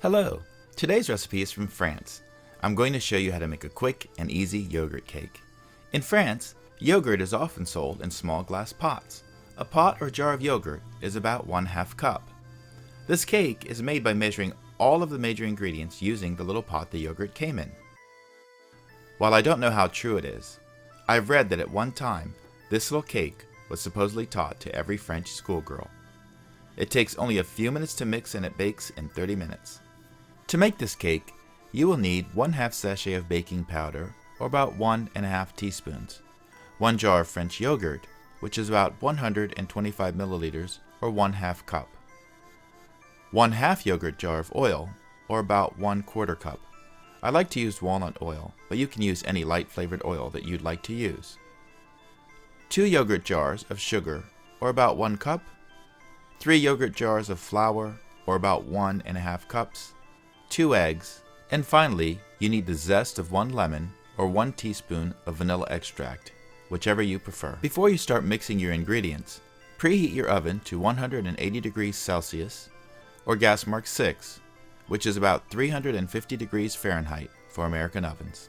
Hello! Today's recipe is from France. I'm going to show you how to make a quick and easy yogurt cake. In France, yogurt is often sold in small glass pots. A pot or jar of yogurt is about 1/2 cup. This cake is made by measuring all of the major ingredients using the little pot the yogurt came in. While I don't know how true it is, I've read that at one time, this little cake was supposedly taught to every French schoolgirl. It takes only a few minutes to mix and it bakes in 30 minutes. To make this cake, you will need 1/2 sachet of baking powder, or about 1½ teaspoons, 1 jar of French yogurt, which is about 125 milliliters, or 1/2 cup, 1/2 yogurt jar of oil, or about 1/4 cup. I like to use walnut oil, but you can use any light flavored oil that you'd like to use. 2 yogurt jars of sugar, or about 1 cup, 3 yogurt jars of flour, or about 1½ cups, 2 eggs, and finally, you need the zest of 1 lemon or 1 teaspoon of vanilla extract, whichever you prefer. Before you start mixing your ingredients, preheat your oven to 180 degrees Celsius or gas mark 6, which is about 350 degrees Fahrenheit for American ovens.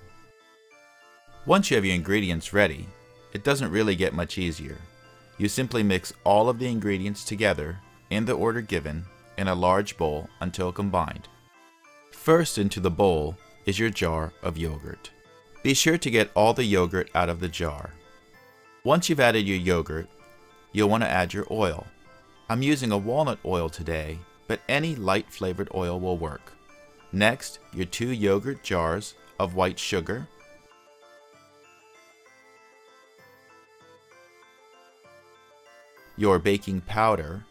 Once you have your ingredients ready, it doesn't really get much easier. You simply mix all of the ingredients together in the order given in a large bowl until combined. First into the bowl is your jar of yogurt. Be sure to get all the yogurt out of the jar. Once you've added your yogurt, you'll want to add your oil. I'm using a walnut oil today, but any light flavored oil will work. Next, your 2 yogurt jars of white sugar, your baking powder,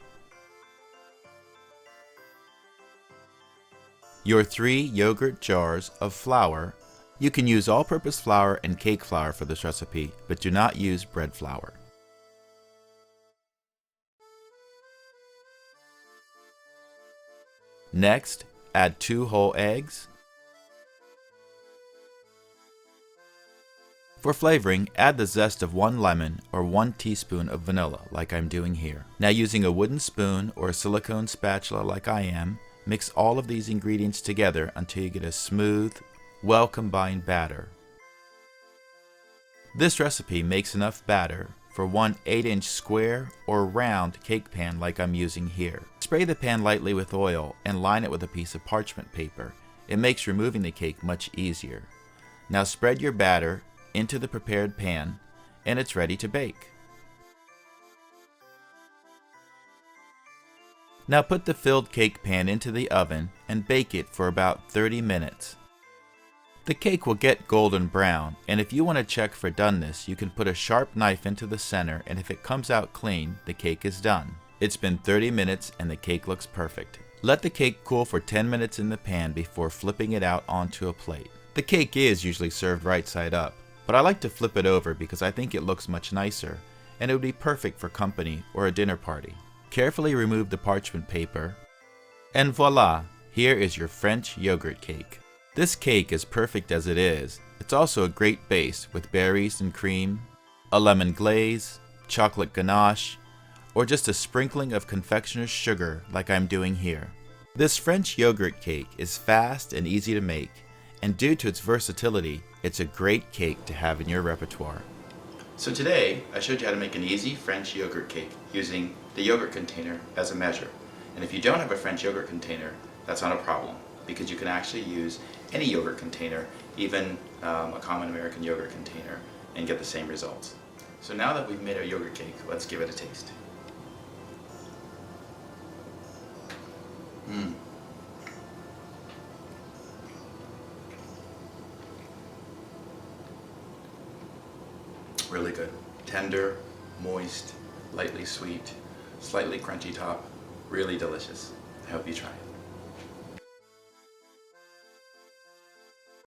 your 3 yogurt jars of flour. You can use all-purpose flour and cake flour for this recipe, but do not use bread flour. Next, add 2 whole eggs. For flavoring, add the zest of 1 lemon or 1 teaspoon of vanilla, like I'm doing here. Now, using a wooden spoon or a silicone spatula like I am, mix all of these ingredients together until you get a smooth, well-combined batter. This recipe makes enough batter for 1 8-inch square or round cake pan like I'm using here. Spray the pan lightly with oil and line it with a piece of parchment paper. It makes removing the cake much easier. Now spread your batter into the prepared pan and it's ready to bake. Now put the filled cake pan into the oven and bake it for about 30 minutes. The cake will get golden brown, and if you want to check for doneness, you can put a sharp knife into the center, and if it comes out clean, the cake is done. It's been 30 minutes and the cake looks perfect. Let the cake cool for 10 minutes in the pan before flipping it out onto a plate. The cake is usually served right side up, but I like to flip it over because I think it looks much nicer, and it would be perfect for company or a dinner party. Carefully remove the parchment paper, and voila, here is your French yogurt cake. This cake is perfect as it is. It's also a great base with berries and cream, a lemon glaze, chocolate ganache, or just a sprinkling of confectioner's sugar like I'm doing here. This French yogurt cake is fast and easy to make, and due to its versatility, it's a great cake to have in your repertoire. So today, I showed you how to make an easy French yogurt cake using the yogurt container as a measure. And if you don't have a French yogurt container, that's not a problem, because you can actually use any yogurt container, even a common American yogurt container, and get the same results. So now that we've made our yogurt cake, let's give it a taste. Really good. Tender, moist, lightly sweet, slightly crunchy top. Really delicious. I hope you try it.